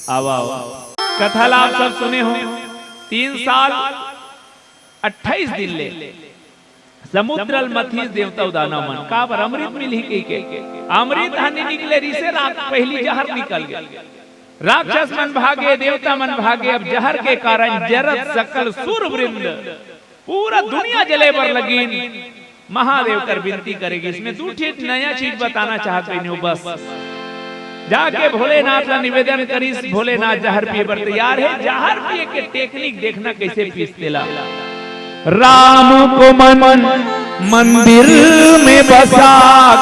आवा कथा आप सब सुने हो। 3 साल 28 दिन ले समुद्रल मथी देवता उदाना मन का बर अमृत मिली के अमृत हानि निकले रिसे रात पहली जहर निकल गए। राक्षस मन भागे देवता मन भागे। अब जहर के कारण जरत सकल सूर वृंद पूरा दुनिया जले पर लगी। महादेव कर विनती करेगी। इसमें 2 चीज नया चीज बताना चाहते हैं। बस जाके भोलेनाथ का निवेदन करी। भोलेनाथ जहर पिए पर तैयार है। जहर पिए के टेक्निक देखना कैसे पीसते ला। राम को मन मंदिर में बसा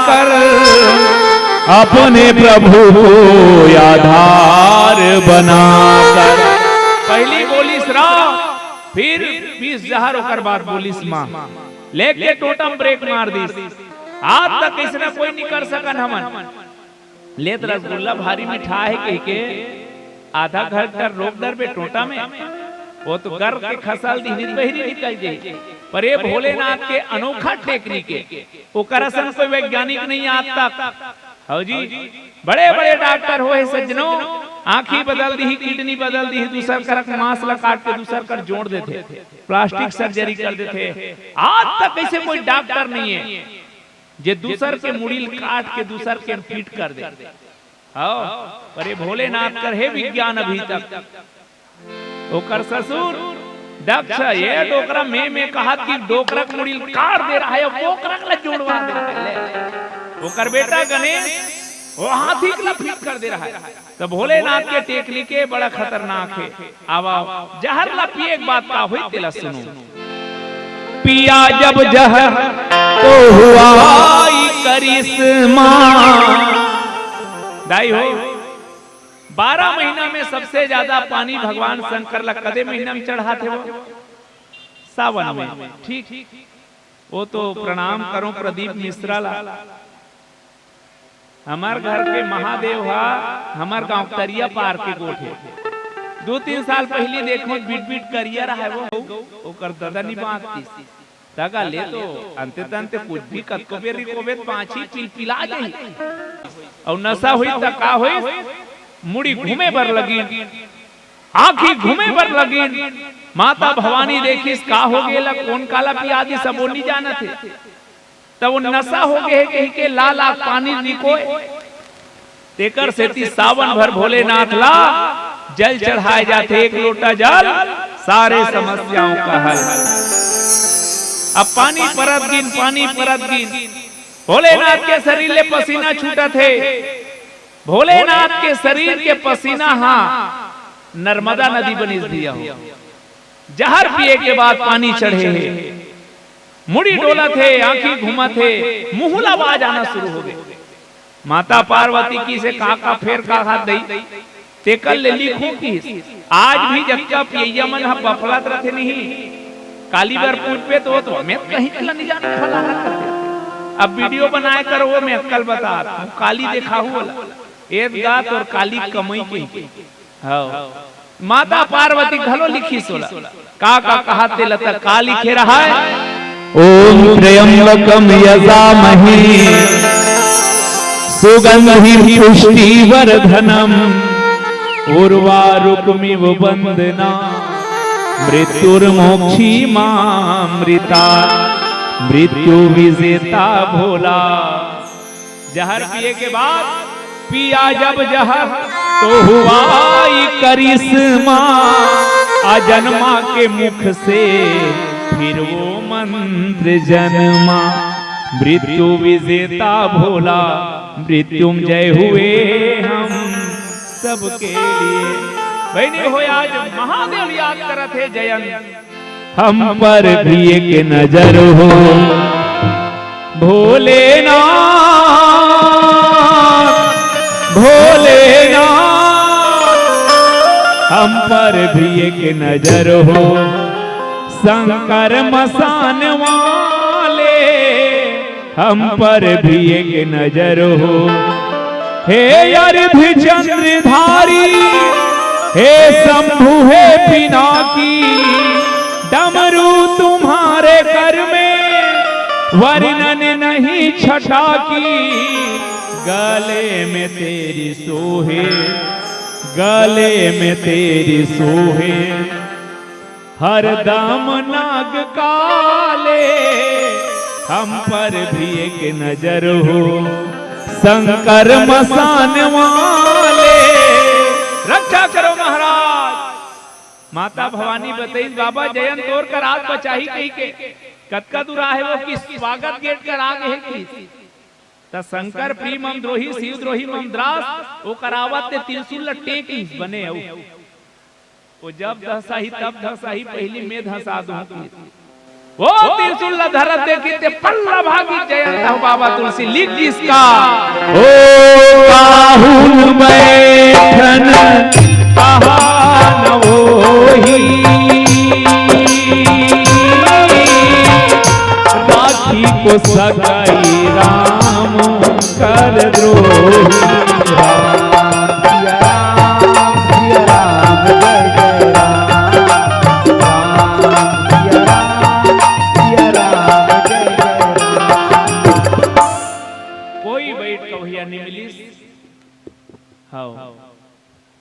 कर अपने प्रभु को आधार बनाकर पहली बोलिस राम फिर 20 जहर होकर बाद बोलिस मां लेके टोटम ब्रेक मार दी। आज तक इसने कोई नहीं कर सकन हमन लेत रसगुल्ला भारी मिठा है कह के आधा घर कर रोक दर पे टोटा में वो तो गर के खसल दी बहरी निकल जाए। पर ये भोलेनाथ के अनोखा टेक्निक है। वो करसन कोई वैज्ञानिक नहीं आज तक। हाँ जी बड़े बड़े डॉक्टर हुए सज्जनों आंखी बदल दी किडनी बदल दी दूसर कर मांस ला काट के दूसर कर जोड़ देते प्लास्टिक सर्जरी कर देते। आज तक ऐसे कोई डॉक्टर नहीं है जे दूसर के मुड़ील काट के दूसर के फिट कर दे। हाँ पर ये भोलेनाथ कर है विज्ञान अभी तक। ओकर ससुर दक्ष ये डोकरा में कहा कि डोकरा मुड़ील काट दे रहा है ओकरा ला जोड़वा दे रहा है। ओकर बेटा गणेश वो हाथी के फिट कर दे रहा है। तो भोलेनाथ के टेक्निक बड़ा खतरनाक है। आवा जहर ला पिए एक बात का हुई तेला सुनो। पिया जब जहर तो हुआ करिश्मा दाई हो। 12 महीना में सबसे ज्यादा पानी भगवान शंकर ला कदे महीना में चढ़ाते वो सावन में। ठीक वो तो प्रणाम करो प्रदीप मिश्रा ला। हमार घर के महादेव हा हमार गांव करिया पार के गोठे 2-3 साल पहले देखो बीट करिया रहा है वो कर दादा नहीं बांधती तगा ले तो अंते तंते कुछ भी कतको बेरी कोबे 5 ही पिला जाई और नशा हुई त का हुई मुड़ी घूमे पर लगी आंखी घूमे पर लगी। माता भवानी देखिस का हो गेला कौन काला पियादी सब नहीं जाना थे। तब वो नशा हो गए कहीं के लाल आग पानी निकोए तेकर सेती सावन भर भोलेनाथ ला जल चढ़ाए जाते। 1 लोटा जल सारे समस्याओं का हल। अब पानी परत गिन भोलेनाथ के शरीर ले पसीना छूटा थे। भोलेनाथ के शरीर के पसीना हाँ नर्मदा नदी बनी दिया हो। जहर पिए के बाद पानी चढ़े है। मुड़ी डोला थे आंखी घुमा थे मुहला आवाज आना शुरू हो गई। माता पार्वती की से का फेर का हाथ दई तेकल ले लिखूं की आज भी जब पिया मन हम बफलत रखे नहीं कालीवर पूज पे तो मैं कहीं चला नहीं जाना फलाना कर दिया। अब वीडियो बनाए कर वो मैं अक्कल बता काली देखा हुआ एक गात और काली कमई की। हाँ माता पार्वती घलो लिखी सोला का कहा ते लता का लिखे रहा है। ओम त्र्यंबकम यजामहे सुगंधिं पुष्टिवर्धनम उर्वारुकमिव वंदना मृत्युर्मोक्षीमामृता मृत्यु विजेता भोला। जहर पिए के बाद पिया जब जहर तो हुआ करिश्मा अजन्मा के मुख से फिर वो मंत्र जन्मा मृत्यु विजेता भोला मृत्युंजय हुए हम सबके लिए। बहनी हो आज महादेव याद करत है जयंत हम पर भी एक नजर हो भोलेनाथ हम पर भी एक नजर हो शंकर मसान वाले हम पर भी एक नजर हो। हे अर्ध चंद्रधारी हे शंभु हे पिनाकी डमरू तुम्हारे कर में वर्णन नहीं छटा की गले में तेरी सोहे गले में तेरी सोहे हर दाम नाग काले, हम पर भी एक नजर हो शंकर मसान वाले। रक्षा करो महाराज। माता भवानी बताई बाबा जयंत तोर कर आग बचाही कही के कतका दूरा है वो किस स्वागत गेट कर आग है की त शंकर प्री मम द्रोही शिव द्रोही मम द्रास वो करावत ते त्रिशूल टेक बने हो। वो जब धसाही तब धसाही पहली में धसा दूं वो त्रिशूल धरत देखी ते पल्ला भागी जयंत हो बाबा तुलसी लिख जिसका ओ राहुल बैठन कहान वोही, राखी को सगाई राम कर द्रोही।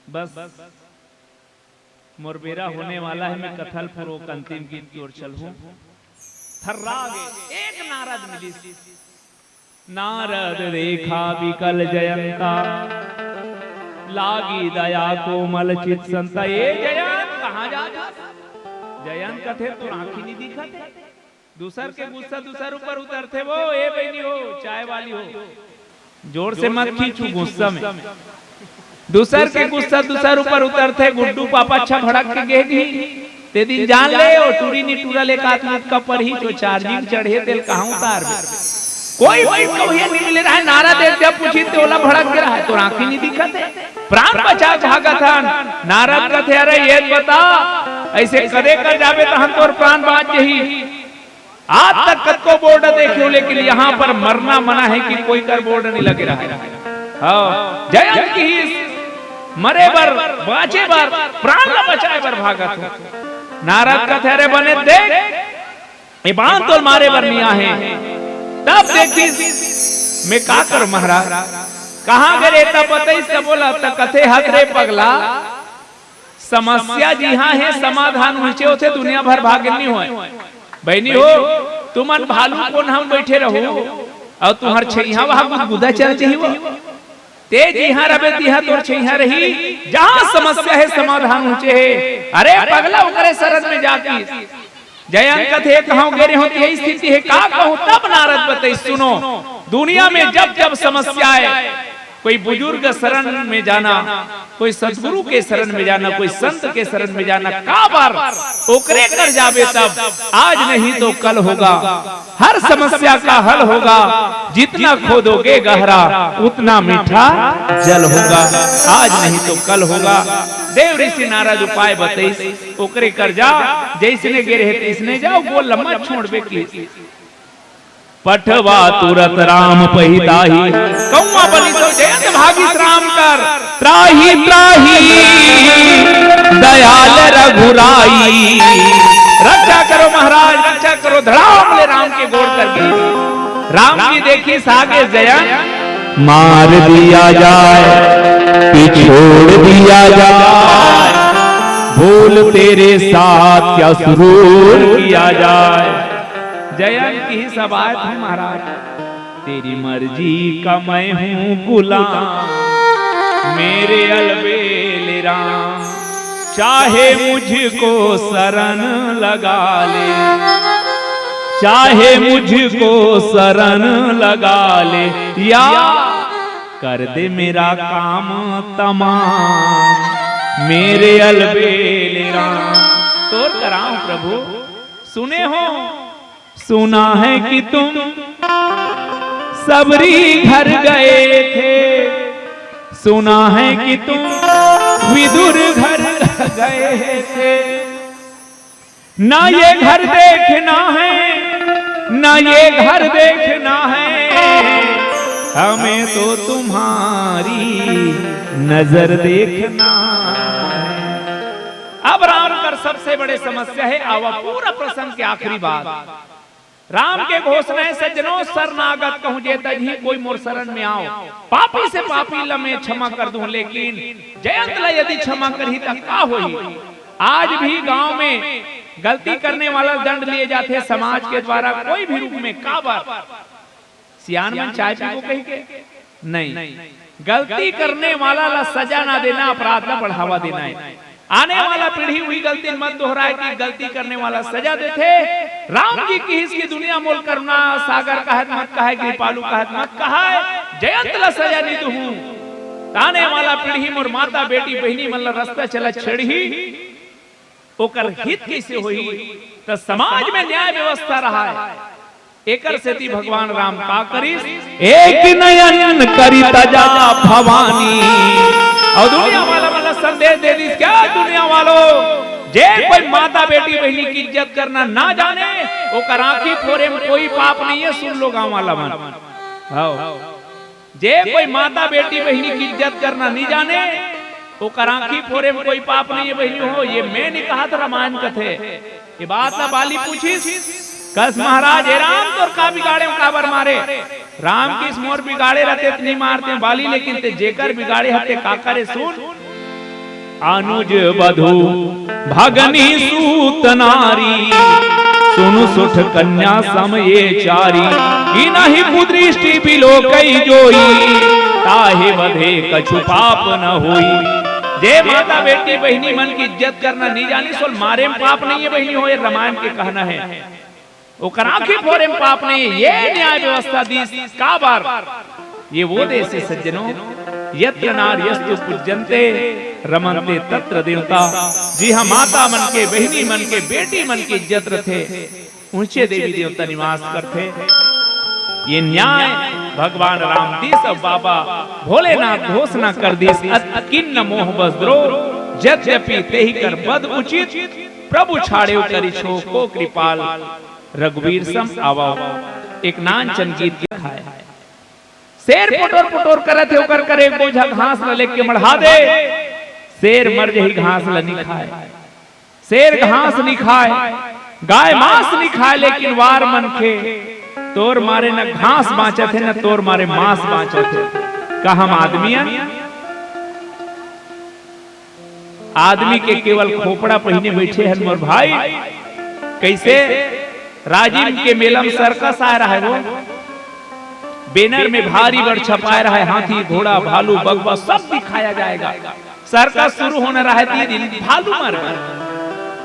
बस मोरबेरा होने वाला है। मैं कथल पूर्वक अंतिम गीत की ओर चलूं। थर्रा गए एक नारद मिली, नारद देखा विकल जयंता, लागी दया कोमल चित संता। ये जयंत कहाँ जाता? जयंत कथे तो आंखी नहीं दिखा थे। दूसर के गुस्सा दूसर ऊपर उतरते वो ए बहनी हो चाय वाली हो, जोर से मत खींचू गुस्सा में। दूसर के गुस्सा दूसर ऊपर उतरते। गुड्डू पापा अच्छा भड़क के गेगी ते दिन जान ले और टूरी नी टूरा ले कातनाथ का पर ही जो चार्जिंग चढ़े तेल कहां उतार बे। कोई कहिए नहीं मिल रहा है। नारा देव जब पूछी तो ओला भड़क के रहा है तो आंखी नहीं दिखत है। प्राण बचा भागथन। नारद कथे अरे ये बता ऐसे कदे कर जाबे तो हम तोर प्राण बाँच जही। आज तक कद को बोर्ड देखे लेकिन यहाँ पर मरना मना है कि कोई कर बोर्ड नहीं लगे रहा है। हाँ जयंत की मरे बर बाचे बर प्राण न बचाए बर भागत हो। नारद का थेरे बने देख ये बाण तो मारे बर नहीं आहे। तब देखी मैं का कर महाराज कहाँ गए तब बताई से बोला तो कथे हक रे पगला समस्या जी हाँ है समाधान ऊंचे होते दुनिया भर भागे नहीं हो। बहनी हो तुमन भालू कौन हम बैठे रहो और तुम्हार छैया वहां गुदा चल चाहिए तेज यहाँ रबे तिहा तोर छैया रही। जहाँ समस्या है समाधान ऊंचे है। अरे पगला उकरे शरण में जाती जयंत कथे कहाँ गिरे हो यही स्थिति है का कहूँ। तब नारद बताई सुनो दुनिया में जब जब समस्या है कोई बुजुर्ग शरण में जाना, कोई सदगुरु के शरण में जाना, कोई संत के शरण में जाना का बार ओकरे कर जावे तब आज नहीं तो कल होगा। हर समस्या का हल होगा। जितना खोदोगे गहरा उतना मीठा जल होगा। आज नहीं तो कल होगा। देव ऋषि नारद उपाय बताई ओकरे कर जा जैसने गिरे इसने जाओ बोल लम्बा छोड़बे की पठवा तुरत राम पहिताही, कौआ बलि तो जयंत भागी राम कर। त्राही त्राही दयाल रघुराई। रक्षा करो महाराज रक्षा करो। धड़ाम ले राम के गोड़ कर गिरी। राम की देखी सागे जयंत मार दिया जाए कि छोड़ दिया जाए, भूल तेरे साथ क्या सुरूर किया जाए। जयंत की सवायत है महाराज। तेरी मर्जी का मैं हूँ गुलाम, मेरे अलबेल राम। चाहे मुझको शरण लगा ले, चाहे मुझको शरण लगा ले, या कर दे मेरा काम तमाम, मेरे अलबेल राम। तोर कराऊं प्रभु। सुने हो सुना है कि तुम सबरी घर गए थे, सुना है कि तुम विदुर घर गए थे। ना ये घर देखना है, ना ये घर देखना है, हमें तो तुम्हारी नजर देखना है। अब राम कर सबसे बड़े समस्या है। आवा पूरा प्रसंग की आखिरी बात राम के घोषणा है सज्जनों शरणागत कहूं जे तजी कोई मोर शरण में आओ, पापी से पापी लमे क्षमा कर दूं, लेकिन जयंत ला यदि क्षमा करही त का होई। आज भी गांव में गलती करने वाला दंड लिए जाते समाज के द्वारा कोई भी रूप में। का बार सियान मन चाय पी को कही के नहीं, गलती करने वाला ला सजा ना देना, अपराध ला बढ़ावा देना है। आने वाला पीढ़ी हुई गलती मत दोहराए कि गलती करने वाला सजा देते। राम जी की इसकी दुनिया मोल करुणा सागर कहत मत कहा, कृपालु कहत मत कहा, जयंत ला सजा नहीं दूं। आने वाला पीढ़ी मोर माता बेटी बहनी मन ला रास्ता चला छेड़ी, ओकर हित कैसे होई। तो समाज में न्याय व्यवस्था रहा है, एकर सेती भगवान राम का करिस एक नयन करी तजा भवानी। और दुनिया वाला वाला संदेश दे दी क्या दुनिया वालों, जे कोई माता बेटी बहनी की इज्जत करना ना जाने ओकर आंखी फोरे में कोई पाप नहीं है। सुन लो गांव वाला मन, जे कोई माता बेटी बहनी की इज्जत करना नहीं जाने ओकर आंखी फोरे में कोई पाप नहीं है। बहनी हो ये मैं नहीं कहा था, रामायण कथे ये बात ना बाली पूछिस कस महाराज हे राम तोर का बिगाड़े काबर मारे। राम किस मोर बिगाड़े रहते नहीं मारते बाली, लेकिन ते जेकर बिगाड़े हते का करे सुन। अनुज बधू भगनी सूत नारी, सुनु सुठ कन्या समये चारी। की नहीं कुदृष्टि बिलो कई जोई, ताहे वधे कछु पाप न होई। जे माता बेटी बहनी मन की इज्जत करना नहीं जानी सोल मारे में पाप नहीं है। बहनी हो ये रामायण के कहना है, ओकर आंखी फोरे में पाप नहीं है। ये न्याय व्यवस्था दी का बार ये वो देश है सज्जनों, यत्र नार्यस्तु पूज्यन्ते रमन्ते तत्र देवता। जी हाँ, माता मन के बहनी मन के बेटी मन की इज्जत रखे, ऊंचे देवी देवता निवास करते। ये न्याय भगवान राम दिस और बाबा भोलेनाथ घोषणा कर दिस किन्न मोह बसद्रोह यद्यपि तेहि कर बद उचित। प्रभु छाड़े करी छो को कृपाल रघुवीर सम आवाओ। एक नानचन गीत लिखा है, शेर पटोर पटोर करत है ओकर करे बोझा घास ल लेके मढ़ा दे। शेर मर जही घास ल नहीं खाए, शेर घास नहीं खाए, गाय मांस नहीं खाए, लेकिन वार मन के तोर मारे न घास बाँचत है न तोर मारे मांस बाँचत है। का हम आदमी के केवल खोपड़ा पहने बैठे हैं मोर भाई। कैसे राजीव के मेलम सर्कस आ रहा है, वो बैनर में भारी बड़ छपाया रहा है, हाथी घोड़ा भालू बगवा सब दिखाया जाएगा। सर्कस शुरू होने रहा है 3 दिन, भालू मर गए।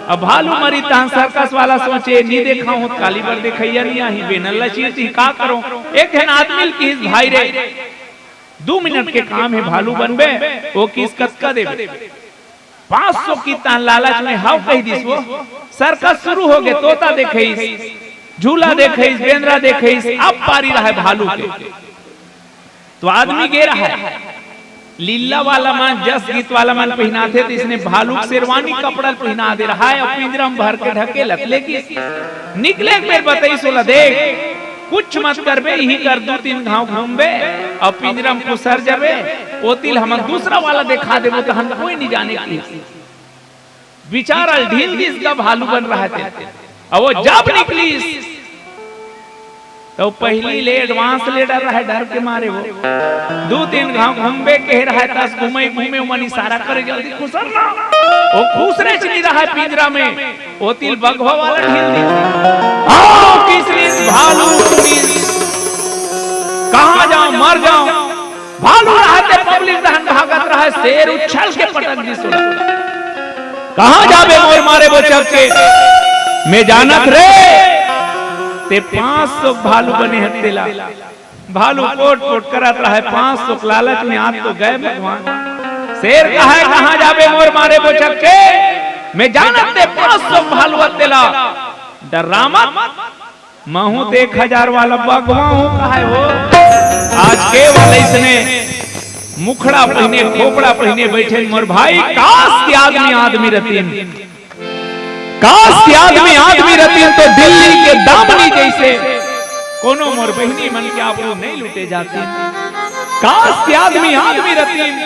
अब भालू मरी तहन सर्कस वाला सोचे नहीं देखा हूं काली बर देखैया नहीं आही बैनर लचीती का करो। एक है आदमी की भाई रे 2 मिनट के काम है भालू बनबे, वो किस कतका देबे 500 की तहन लालच में हाउ कह दिस। वो सर्कस शुरू हो गए, तोता देखेis, झूला देखेis, बेंद्रा देखेis, अब पारी रहा है भालू के। तो आदमी गे रहा है, लीला वाला मन जस गीत वाला मन पहनाते, तो इसने भालू शेरवानी कपड़ा पहना दे रहा है और पिंजरा में भर के ढके लेकिन निकले मेरे बताई सोला देख कुछ मत करबे, यही कर 2-3 घाव घूमबे और पिंजरा में कुसर जाबे। ओतिल हम दूसरा वाला दिखा देबो तो हम कोई नहीं जाने की। बेचारा ढील दिस का भालू बन रहा है। अब वो जब निकली तो पहली ले एडवांस ले डर रहा है, डर के मारे वो 2-3 घाव घूमबे कह रहा है, 10 घूमे घूमे मन इशारा करे जल्दी खुसर ना। वो खुसरे चली रहा है पिंजरा में, वो तिल बगवा वाला ढील दी। आओ किसरी भालू कहां जाओ मर जाओ। भालू रहते पब्लिक दहन भागत रहा है, शेर उछल के पटक दी। सुन कहां जाबे मोर मारे बचक के मैं जानत रे ते 500 भालू बने हत्तेला। भालू कोट कोट करत रहा है, 500 लालच में आज तो गए भगवान। शेर कहा है कहां जाबे मोर मारे बचक के मैं जानत ते 500 भालू हत्तेला। डरा मत महू तो 1000 वाला बगवा हूं। कहा है वो आज केवल इसने मुखड़ा पहने खोपड़ा पहने बैठे मोर भाई। काश के आदमी रहतीन, काश के आदमी रहतीन तो दिल्ली के दामनी जैसे कोनो मोर बहनी मन के आबरू नहीं लुटे जाती। काश के आदमी रहतीन,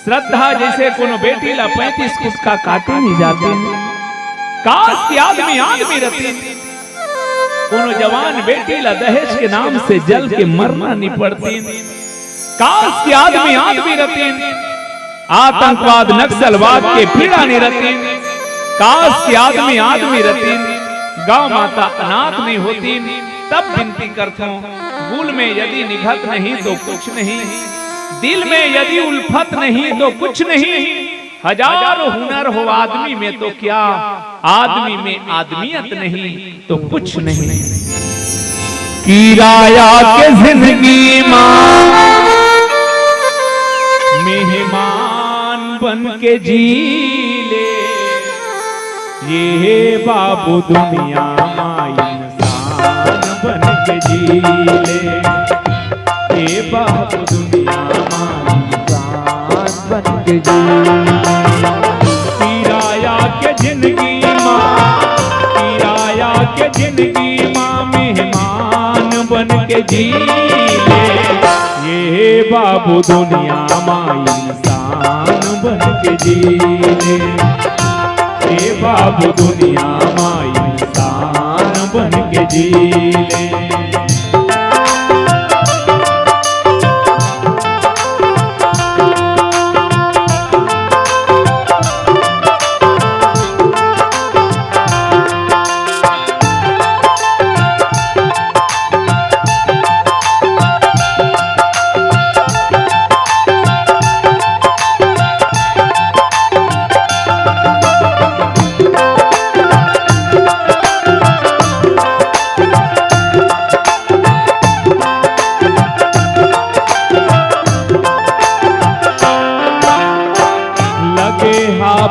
श्रद्धा जैसे कोनो बेटी ला 35 कुसका काटे नहीं जाते। काश के आदमी रहतीन, कोनो जवान बेटी ला दहेज के नाम से जल के मरना नहीं पड़ती। काश के आदमी आदमी रतीन, आतंकवाद नक्सलवाद के पीड़ा नहीं रतीन। काश के आदमी आदमी रतीन, गांव माता अनाथ नहीं होती। तब विनती करता हूँ, भूल में यदि निघत नहीं तो कुछ नहीं, दिल में यदि उल्फत नहीं तो कुछ नहीं। हजारों हुनर हो आदमी में तो क्या, आदमी में आदमियत नहीं तो कुछ नहीं। किराया के जिंदगी मां मेहमान बन के जी ले, ये बाबू दुनिया मां इंसान बन के जी ले, ये बाबू दुनिया मां इंसान बन के जी ले। किराया के जिंदगी मां, किराया के जिंदगी मां मेहमान बन के जी ले, ये बाबू दुनिया मां इंसान बन के जी ले, ये बाबू दुनिया मां इंसान बन के जी ले।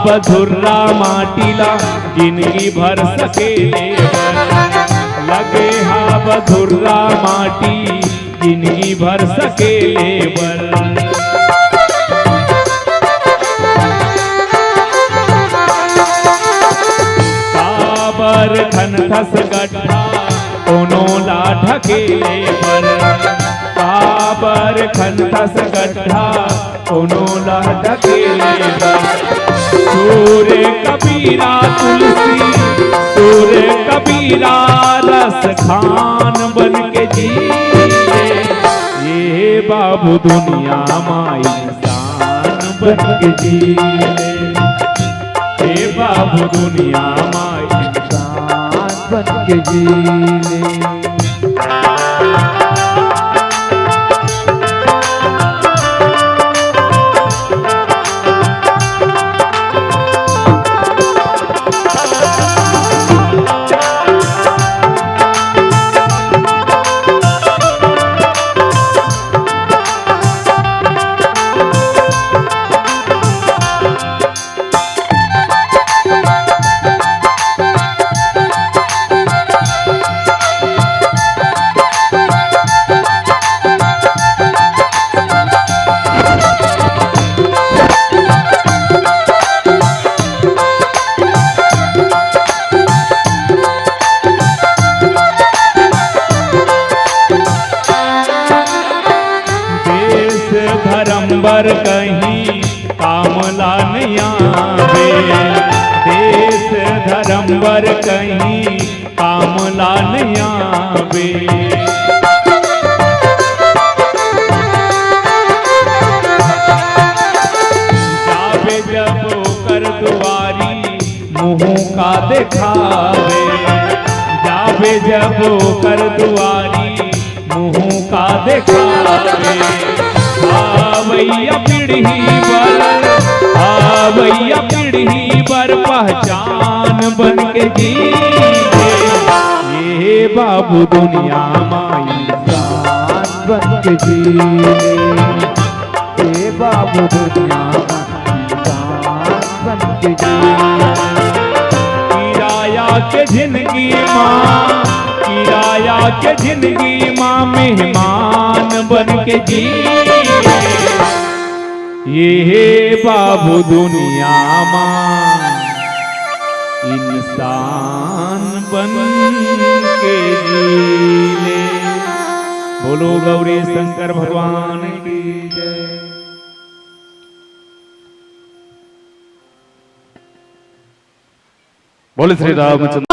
बधुर्रा माटीला जिंदगी भर सकेले बर, लगे हा बधुर्रा माटी जिंदगी भर सकेले बर। काबर खन खस गड्ढा कोनो ला ढकेले बर, काबर खन खस गड्ढा कोनो ला ढकेले बर। सूर्य कबीरा तुलसी, सूर्य कबीरा रस खान बन के जी ले, ये बाबू दुनिया मां इंसान बन के जी ले, ये बाबू दुनिया मां इंसान बन के जी ले। धर्मबर कहीं कामला नहीं आवे, देश धर्मबर कहीं कामला नहीं आवे। जावे जब कर दुआरी मुँह का दिखावे, जावे जब कर दुआरी मुँह का दिखावे। आवैया पीढ़ी पर, आवैया पीढ़ी पर पहचान बन के जी ले, ये बाबू दुनिया मां इंसान बन के जी ले, ये बाबू दुनिया मां इंसान बन के जी ले। किराया के जिंदगी मां, किराया के जिंदगी मां मेहमान बन के जी, ये बाबू दुनिया मां इंसान बन के जी ले। बोलो गौरी शंकर भगवान की जय। बोले श्री रामचंद्र।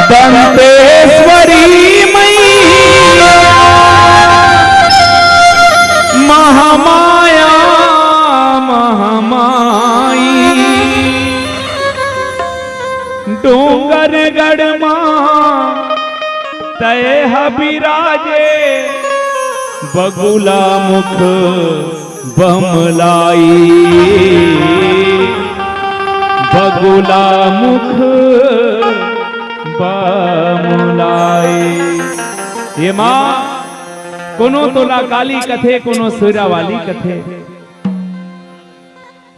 दंतेश्वरी मैया महामाया महामाई डोंगर गढ़मा तय बिराजे बगुला मुख बमलाई बगुला मुख बमलाई। ये माँ कोनो तोला काली कथे कोनो सुरा वाली कथे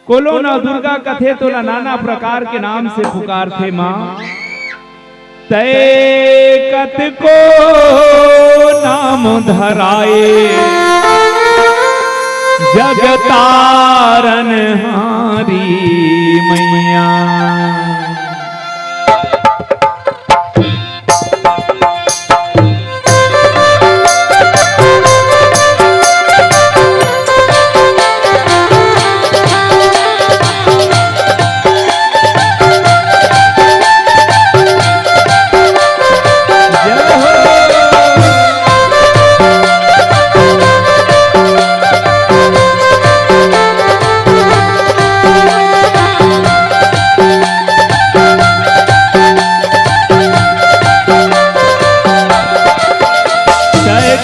कोलो न दुर्गा कथे तोला नाना प्रकार के नाम से पुकार थे माँ तय कत को नाम धराए जगतारन हारी मैया।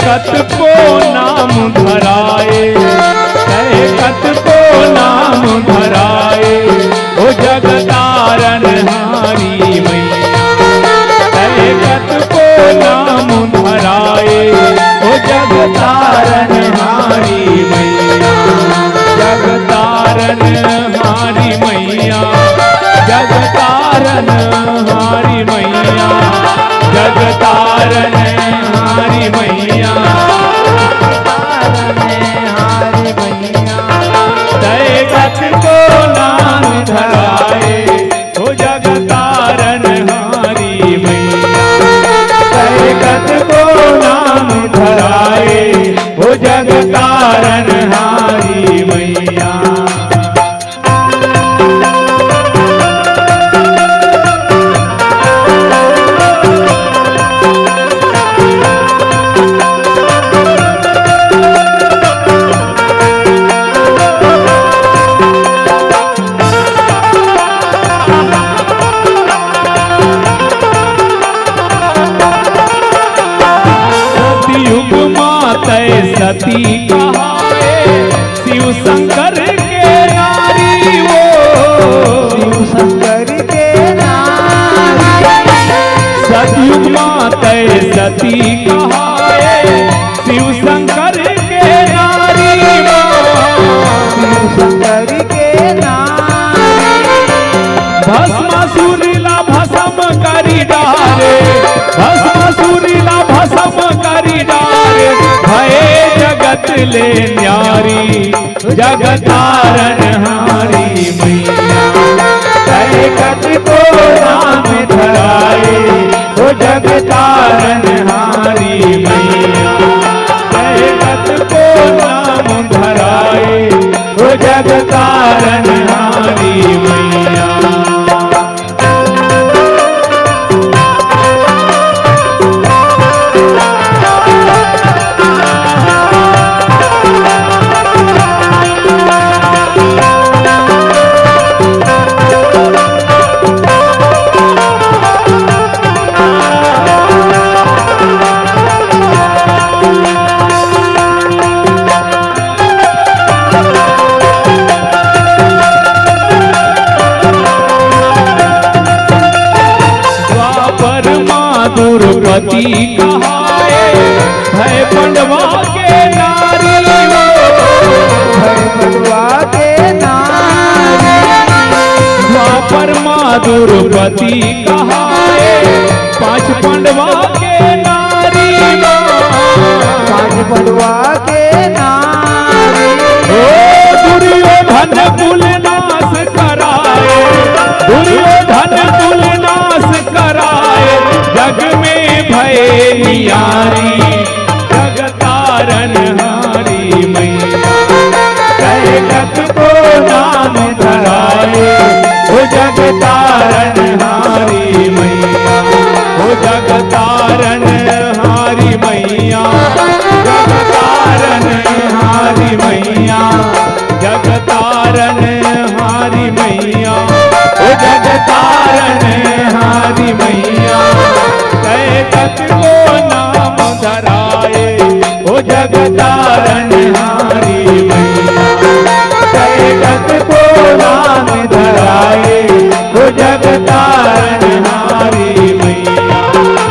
कत को नाम धराए कत को नाम धराए ओ जगतारन हारी मैया कत को नाम धराए ओ जगतारन हारी मैया जगतारन हारी मैया जगतारन हारी मैया जगतारन हारी मैया कत को नाम धराए हो जगतारन हारी मैया कत को नाम धराए हो जगतारन हारी मैया। सती कहाए शिव शंकर के नारी वो शिव शंकर के नारी सतयुग मातय सती कहाए शिव शंकर के नारी शिव शंकर के नारी भस्मासुरीला भस्म करी डारे भस्मासुरीला भस्म करी डारे भय जगत ले न्यारी जगतारन हारी मैया कत को नाम धराए ओ जगतारन हारी मैया कत को नाम धराए ओ जगतारन हारी मैया। दुर्पति कहाए भय पंडवा के नारी भय पंडवा के नारी द्वापर माँ दुर्पति कहाए पांच पंडवा के नारी पांच पंडवा के नारी ओ दुर्योधन कुल नाश कराए दुर्योधन कुल नाश कराए जग में भय नियारी जगतारन हारी मैया कत को नाम धराए ओ जगतारन हारी मैया ओ जगतारनहारी मैया, जगत को नाम धराए वो जगतारनहारी मैया,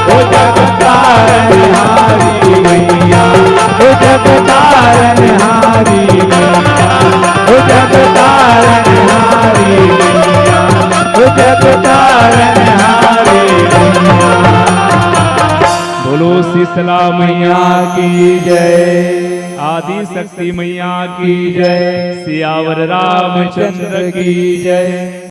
वो जगतारनहारी मैया, वो जगतारनहारी मैया, वो जगतारनहारी मैया, वो जगतारनहारी मैया। बोलो शीतला मैया की जय, आदि शक्ति मैया की जय, सियावर रामचंद्र की जय।